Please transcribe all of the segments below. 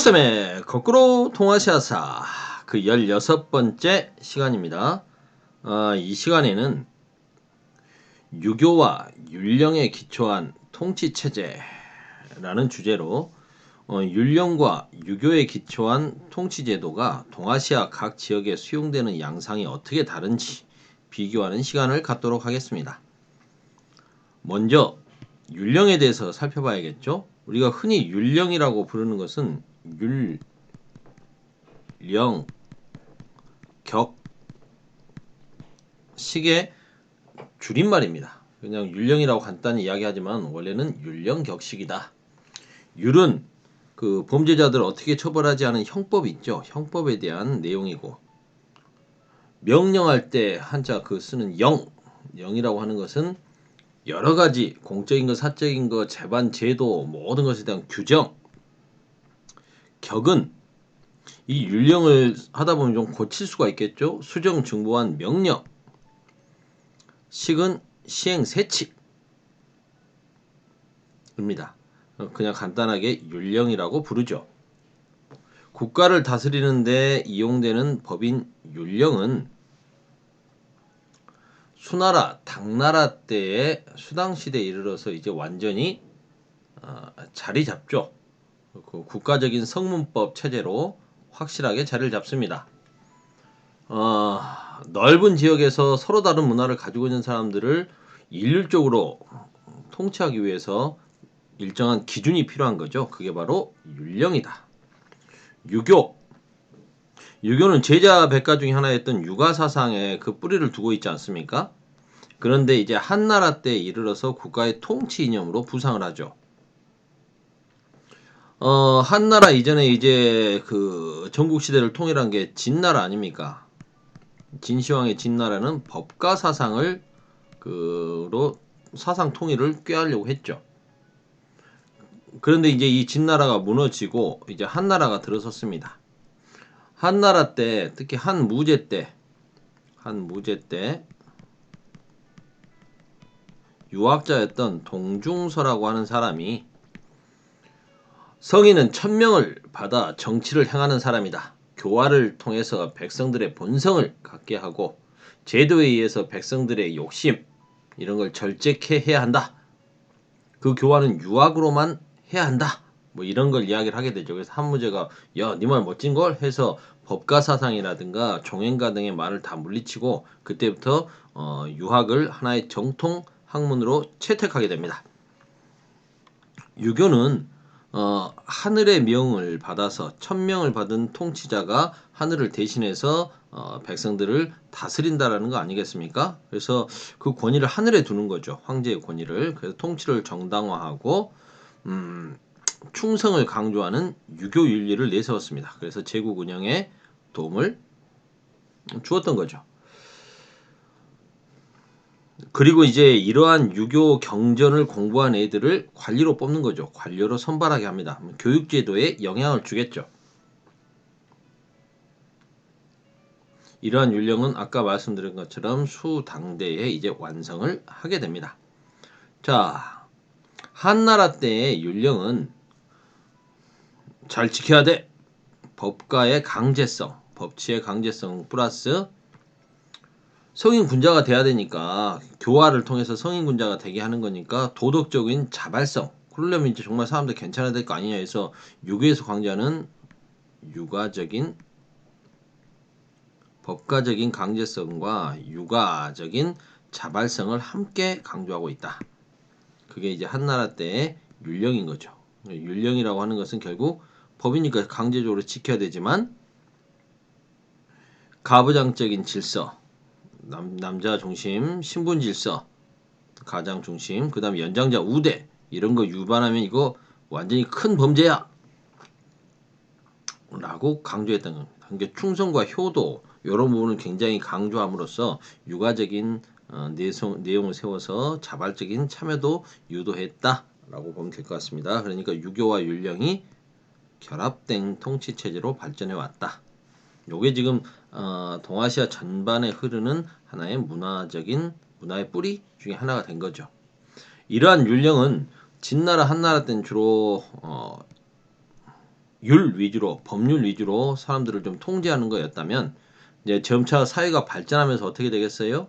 조쌤의 거꾸로 동아시아사 그 16번째 시간입니다. 이 시간에는 유교와 율령에 기초한 통치체제라는 주제로 율령과 유교에 기초한 통치제도가 동아시아 각 지역에 수용되는 양상이 어떻게 다른지 비교하는 시간을 갖도록 하겠습니다. 먼저 율령에 대해서 살펴봐야겠죠. 우리가 흔히 율령이라고 부르는 것은 율령, 격, 식의 줄임말입니다. 그냥 율령이라고 간단히 이야기하지만 원래는 율령격식이다. 율은 그 범죄자들을 어떻게 처벌하지 않은 형법이 있죠. 형법에 대한 내용이고, 명령할 때 한자 그 쓰는 영이라고 하는 것은 여러 가지 공적인 것, 사적인 것, 재반, 제도 모든 것에 대한 규정. 격은 이 율령을 하다 보면 좀 고칠 수가 있겠죠. 수정, 중보한 명령. 식은 시행 세칙입니다. 그냥 간단하게 율령이라고 부르죠. 국가를 다스리는데 이용되는 법인 율령은 수나라, 당나라 때의 수당 시대에 이르러서 이제 완전히 자리 잡죠. 그 국가적인 성문법 체제로 확실하게 자리를 잡습니다. 넓은 지역에서 서로 다른 문화를 가지고 있는 사람들을 일률적으로 통치하기 위해서 일정한 기준이 필요한 거죠. 그게 바로 율령이다. 유교는 제자 백가 중에 하나였던 유가사상에 그 뿌리를 두고 있지 않습니까? 그런데 이제 한나라 때에 이르러서 국가의 통치 이념으로 부상을 하죠. 한나라 이전에 이제 그 전국 시대를 통일한 게 진나라 아닙니까? 진시황의 진나라는 법가 사상을 그로 사상 통일을 꾀하려고 했죠. 그런데 이제 이 진나라가 무너지고 이제 한나라가 들어섰습니다. 한나라 때 특히 한무제 때 유학자였던 동중서라고 하는 사람이 성인은 천명을 받아 정치를 행하는 사람이다. 교화를 통해서 백성들의 본성을 갖게 하고 제도에 의해서 백성들의 욕심 이런 걸 절제케 해야 한다. 그 교화는 유학으로만 해야 한다. 뭐 이런 걸 이야기를 하게 되죠. 그래서 한무제가 야, 네 말 멋진 걸 해서 법가 사상이라든가 종행가 등의 말을 다 물리치고 그때부터 유학을 하나의 정통 학문으로 채택하게 됩니다. 유교는 하늘의 명을 받아서 천명을 받은 통치자가 하늘을 대신해서 백성들을 다스린다라는 거 아니겠습니까? 그래서 그 권위를 하늘에 두는 거죠. 황제의 권위를. 그래서 통치를 정당화하고 충성을 강조하는 유교 윤리를 내세웠습니다. 그래서 제국 운영에 도움을 주었던 거죠. 그리고 이제 이러한 유교 경전을 공부한 애들을 관리로 뽑는 거죠. 관료로 선발하게 합니다. 교육제도에 영향을 주겠죠. 이러한 율령은 아까 말씀드린 것처럼 수당대에 이제 완성을 하게 됩니다. 자, 한나라 때의 율령은 잘 지켜야 돼. 법가의 강제성, 법치의 강제성 플러스 성인 군자가 돼야 되니까 교화를 통해서 성인 군자가 되게 하는 거니까 도덕적인 자발성. 그러려면 이제 정말 사람들 괜찮아야 될 거 아니냐 해서 유교에서 강조하는 육아적인 법가적인 강제성과 육아적인 자발성을 함께 강조하고 있다. 그게 이제 한나라 때의 율령인 거죠. 율령이라고 하는 것은 결국 법이니까 강제적으로 지켜야 되지만 가부장적인 질서, 남자 중심, 신분 질서, 가장 중심, 그 다음에 연장자 우대 이런 거 위반하면 이거 완전히 큰 범죄야 라고 강조했던 겁니다. 그러니까 충성과 효도 이런 부분을 굉장히 강조함으로써 육아적인 내용을 세워서 자발적인 참여도 유도했다라고 보면 될 것 같습니다. 그러니까 유교와 율령이 결합된 통치체제로 발전해 왔다. 요게 지금 동아시아 전반에 흐르는 하나의 문화의 뿌리 중에 하나가 된 거죠. 이러한 율령은 진나라 한나라 때는 주로 율 위주로, 법률 위주로 사람들을 좀 통제하는 거였다면 이제 점차 사회가 발전하면서 어떻게 되겠어요?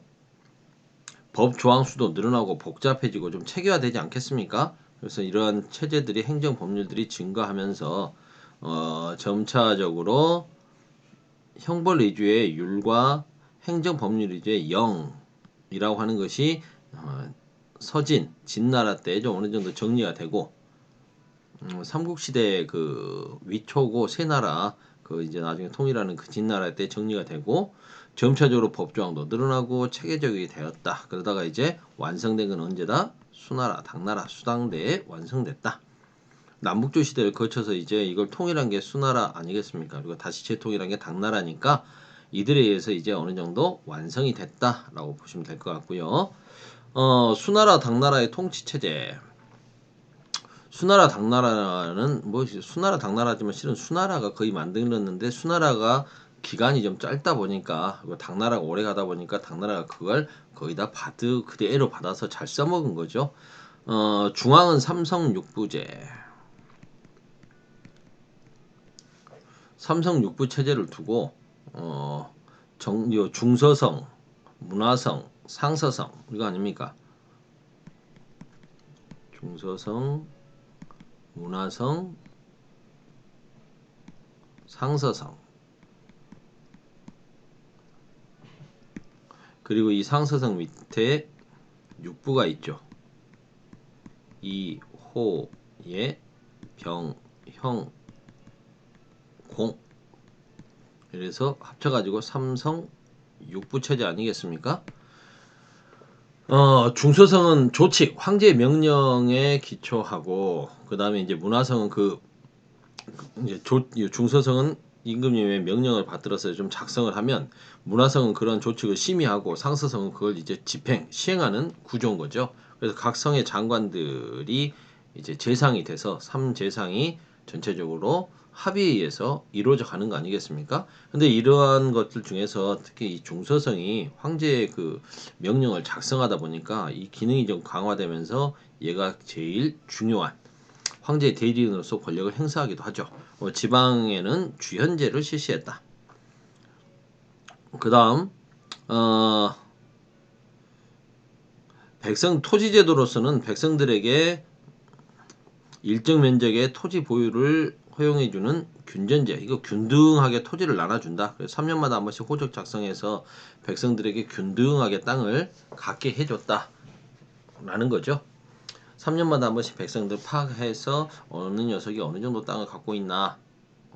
법 조항 수도 늘어나고 복잡해지고 좀 체계화되지 않겠습니까? 그래서 이러한 체제들이 행정 법률들이 증가하면서 점차적으로 형벌 위주의 율과 행정 법률 위주의 영이라고 하는 것이 서진 진나라 때 좀 어느 정도 정리가 되고 삼국시대 그 위초고 세나라 그 이제 나중에 통일하는 그 진나라 때 정리가 되고 점차적으로 법조항도 늘어나고 체계적이 되었다. 그러다가 이제 완성된 건 언제다? 수나라, 당나라, 수당대에 완성됐다. 남북조 시대를 거쳐서 이제 이걸 통일한 게 수나라 아니겠습니까? 그리고 다시 재통일한 게 당나라니까 이들에 의해서 이제 어느 정도 완성이 됐다라고 보시면 될 것 같고요. 수나라, 당나라의 통치 체제. 수나라 당나라는 뭐 수나라 당나라지만 실은 수나라가 거의 만들었는데 수나라가 기간이 좀 짧다 보니까 당나라가 오래 가다 보니까 당나라가 그걸 거의 다 그대로 받아서 잘 써먹은 거죠. 중앙은 삼성육부제. 삼성육부 체제를 두고 중서성, 문화성, 상서성 이거 아닙니까? 중서성, 문화성, 상서성. 그리고 이 상서성 밑에 육부가 있죠. 이, 호, 예, 병, 형, 공. 그래서 합쳐가지고 삼성 육부 체제 아니겠습니까? 중서성은 조칙, 황제의 명령에 기초하고, 그 다음에 이제 문화성은 이제 중서성은 임금님의 명령을 받들어서 좀 작성을 하면, 문화성은 그런 조칙을 심의하고, 상서성은 그걸 이제 시행하는 구조인 거죠. 그래서 각 성의 장관들이 이제 재상이 돼서 삼재상이 전체적으로 합의에 의해서 이루어져 가는 거 아니겠습니까? 근데 이러한 것들 중에서 특히 이 중서성이 황제의 그 명령을 작성하다 보니까 이 기능이 좀 강화되면서 얘가 제일 중요한 황제의 대리인으로서 권력을 행사하기도 하죠. 지방에는 주현제를 실시했다. 그 다음 백성 토지제도로서는 백성들에게 일정 면적의 토지 보유를 허용해주는 균전제. 이거 균등하게 토지를 나눠준다. 그래서 3년마다 한 번씩 호적 작성해서 백성들에게 균등하게 땅을 갖게 해줬다. 라는 거죠. 3년마다 한 번씩 백성들 파악해서 어느 녀석이 어느 정도 땅을 갖고 있나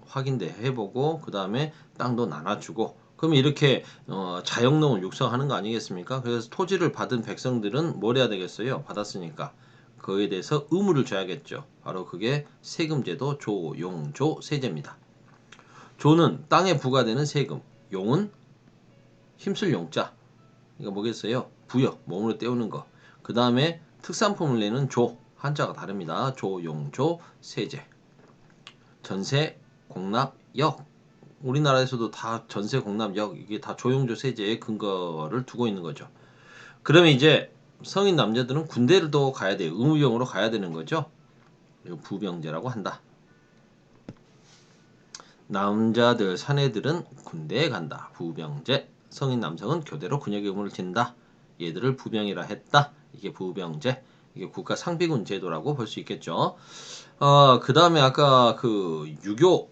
확인돼 해보고 그 다음에 땅도 나눠주고 그러면 이렇게 자영농을 육성하는 거 아니겠습니까? 그래서 토지를 받은 백성들은 뭘 해야 되겠어요? 받았으니까 그에 대해서 의무를 줘야겠죠. 바로 그게 세금제도 조용조 세제입니다. 조는 땅에 부과되는 세금, 용은 힘쓸 용자. 이거 뭐겠어요? 부여, 몸으로 때우는 거. 그 다음에 특산품을 내는 조, 한자가 다릅니다. 조용조 세제. 전세, 공납, 역. 우리나라에서도 다 전세, 공납, 역 이게 다 조용조 세제의 근거를 두고 있는 거죠. 그러면 이제 성인 남자들은 군대를도 가야 돼요. 의무병으로 가야 되는 거죠. 그리고 부병제라고 한다. 남자들, 사내들은 군대에 간다. 부병제. 성인 남성은 교대로 군역의 의무를 진다. 얘들을 부병이라 했다. 이게 부병제. 이게 국가 상비군 제도라고 볼 수 있겠죠. 그 다음에 아까 그 유교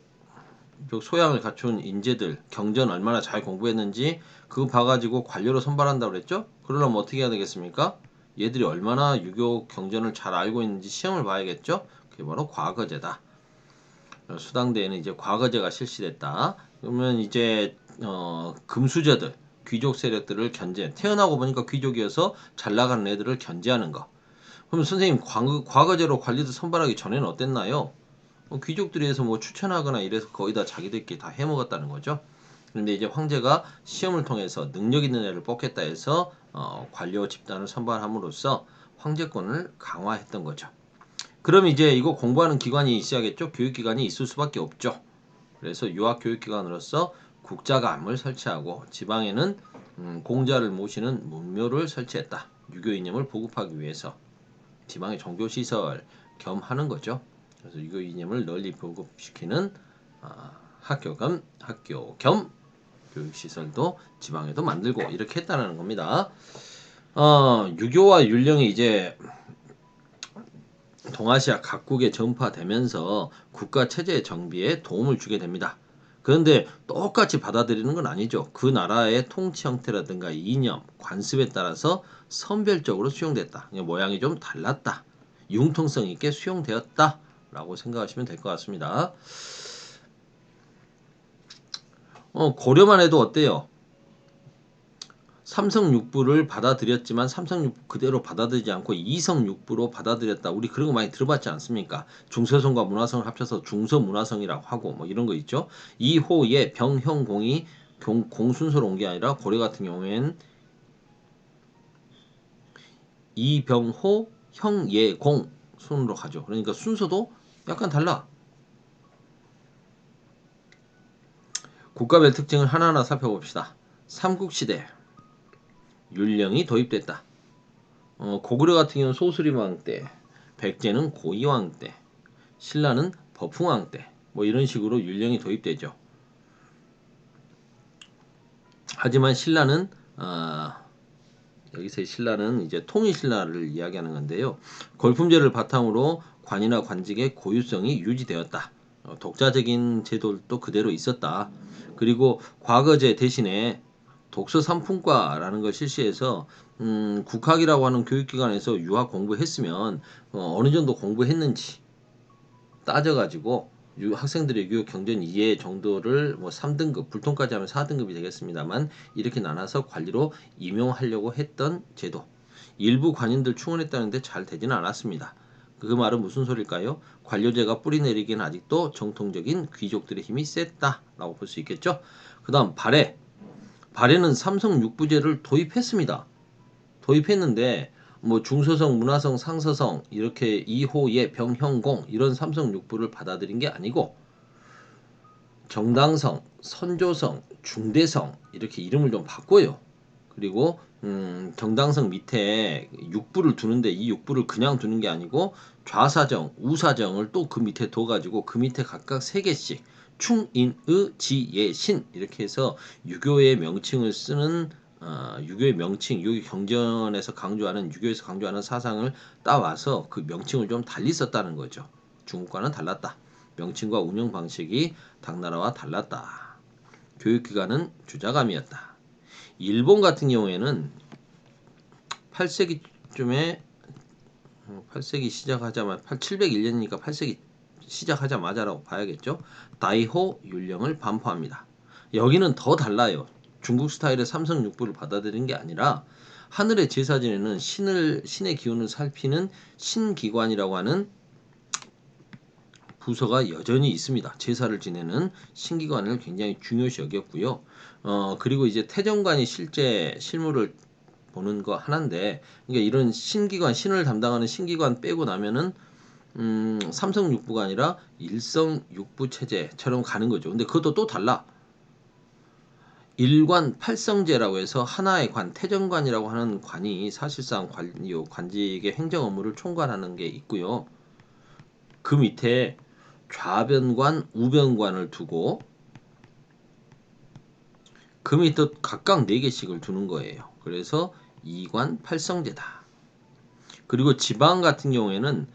소양을 갖춘 인재들 경전 얼마나 잘 공부했는지 그거 봐가지고 관료로 선발한다고 그랬죠? 그러려면 어떻게 해야 되겠습니까? 얘들이 얼마나 유교 경전을 잘 알고 있는지 시험을 봐야겠죠? 그게 바로 과거제다. 수당대에는 이제 과거제가 실시됐다. 그러면 이제 금수저들 귀족 세력들을 태어나고 보니까 귀족이어서 잘 나가는 애들을 견제하는 거. 그럼 선생님 과거제로 관리들 선발하기 전에는 어땠나요? 귀족들이 해서 뭐 추천하거나 이래서 거의 다 자기들끼리 다 해먹었다는 거죠. 그런데 이제 황제가 시험을 통해서 능력 있는 애를 뽑겠다 해서 관료 집단을 선발함으로써 황제권을 강화했던 거죠. 그럼 이제 이거 공부하는 기관이 있어야겠죠? 교육기관이 있을 수밖에 없죠. 그래서 유아교육기관으로서 국자감을 설치하고 지방에는 공자를 모시는 문묘를 설치했다. 유교 이념을 보급하기 위해서 지방의 종교시설 겸 하는 거죠. 그래서 유교 이념을 널리 보급시키는 학교 겸 교육시설도 지방에도 만들고 이렇게 했다는 겁니다. 유교와 율령이 이제 동아시아 각국에 전파되면서 국가 체제 정비에 도움을 주게 됩니다. 그런데 똑같이 받아들이는 건 아니죠. 그 나라의 통치 형태라든가 이념, 관습에 따라서 선별적으로 수용됐다. 모양이 좀 달랐다. 융통성 있게 수용되었다. 라고 생각하시면 될 것 같습니다. 고려만 해도 어때요? 삼성육부를 받아들였지만 삼성육부 그대로 받아들이지 않고 이성육부로 받아들였다. 우리 그런 거 많이 들어봤지 않습니까? 중서성과 문화성을 합쳐서 중서문화성이라고 하고 뭐 이런 거 있죠. 이호예 병형공이 공순서로 온 게 아니라 고려 같은 경우에는 이병호 형예공 순으로 가죠. 그러니까 순서도 약간 달라. 국가별 특징을 하나하나 살펴봅시다. 삼국시대 율령이 도입됐다. 고구려 같은 경우는 소수림왕 때, 백제는 고이왕 때, 신라는 버풍왕 때, 뭐 이런 식으로 율령이 도입되죠. 하지만 신라는 여기서의 신라는 이제 통일신라를 이야기하는 건데요. 골품제를 바탕으로 관이나 관직의 고유성이 유지되었다. 독자적인 제도도 그대로 있었다. 그리고 과거제 대신에 독서 삼품과라는 걸 실시해서 국학이라고 하는 교육기관에서 유학 공부했으면 어느 정도 공부했는지 따져가지고 학생들의 교육 경전 이해 정도를 뭐 3등급, 불통까지 하면 4등급이 되겠습니다만 이렇게 나눠서 관리로 임용하려고 했던 제도. 일부 관인들 충원했다는데 잘 되지는 않았습니다. 그 말은 무슨 소릴까요? 관료제가 뿌리내리기는 아직도 정통적인 귀족들의 힘이 셌다라고 볼 수 있겠죠. 그 다음 발해는 삼성육부제를 도입했습니다. 도입했는데 뭐 중서성, 문화성, 상서성 이렇게 이호예, 병형공 이런 삼성육부를 받아들인 게 아니고 정당성, 선조성, 중대성 이렇게 이름을 좀 바꿔요. 그리고 정당성 밑에 육부를 두는데 이 육부를 그냥 두는 게 아니고 좌사정, 우사정을 또 그 밑에 둬가지고 그 밑에 각각 3개씩 충인의 지예신 이렇게 해서 유교의 명칭을 쓰는 유교의 명칭, 유교 경전에서 강조하는 유교에서 강조하는 사상을 따와서 그 명칭을 좀 달리 썼다는 거죠. 중국과는 달랐다. 명칭과 운영 방식이 당나라와 달랐다. 교육기관은 주자감이었다. 일본 같은 경우에는 8세기쯤에 8세기 시작하자마자 701년이니까 8세기 시작하자마자라고 봐야겠죠. 다이호 율령을 반포합니다. 여기는 더 달라요. 중국 스타일의 삼성육부를 받아들인 게 아니라 하늘의 제사 지내는 신의 기운을 살피는 신기관이라고 하는 부서가 여전히 있습니다. 제사를 지내는 신기관을 굉장히 중요시 여겼고요. 그리고 이제 태정관이 실제 실물을 보는 거 하나인데, 그러니까 이런 신기관, 신을 담당하는 신기관 빼고 나면은 삼성육부가 아니라 일성육부 체제처럼 가는 거죠. 근데 그것도 또 달라. 일관 팔성제라고 해서 하나의 관, 태정관이라고 하는 관이 사실상 관직의 행정 업무를 총괄하는 게 있고요. 그 밑에 좌변관, 우변관을 두고 그 밑에 각각 4개씩을 두는 거예요. 그래서 이관 팔성제다. 그리고 지방 같은 경우에는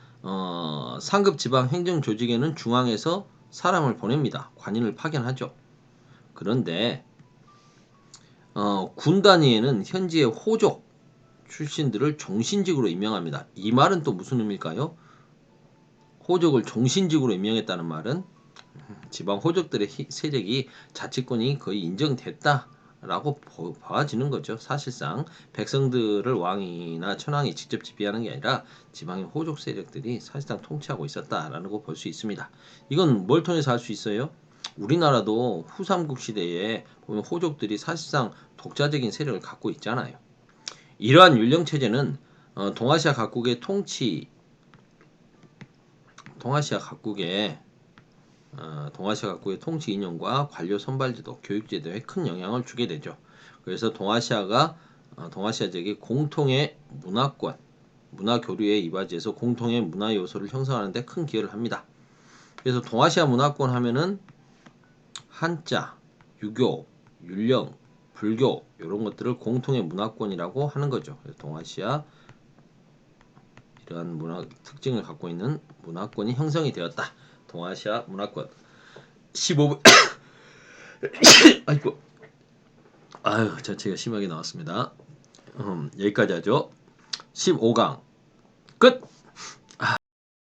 상급 지방 행정 조직에는 중앙에서 사람을 보냅니다. 관인을 파견하죠. 그런데 군 단위에는 현지의 호족 출신들을 종신직으로 임명합니다. 이 말은 또 무슨 의미일까요? 호족을 종신직으로 임명했다는 말은 지방 호족들의 세력이 자치권이 거의 인정됐다라고 봐지는 거죠. 사실상 백성들을 왕이나 천황이 직접 지배하는 게 아니라 지방의 호족 세력들이 사실상 통치하고 있었다라는 거 볼 수 있습니다. 이건 뭘 통해서 알 수 있어요? 우리나라도 후삼국 시대에 보면 호족들이 사실상 독자적인 세력을 갖고 있잖아요. 이러한 율령 체제는 동아시아 각국의 통치 이념과 관료 선발제도, 교육제도에 큰 영향을 주게 되죠. 그래서 동아시아 지역이 공통의 문화권, 문화 교류에 이바지해서 공통의 문화 요소를 형성하는 데 큰 기여를 합니다. 그래서 동아시아 문화권 하면은 한자, 유교, 율령, 불교 이런 것들을 공통의 문화권이라고 하는 거죠. 그래서 동아시아 이러한 문화 특징을 갖고 있는 문화권이 형성이 되었다. 동아시아 문화권. 15분. 아이고. 아유, 자체가 심하게 나왔습니다. 여기까지 하죠. 15강 끝.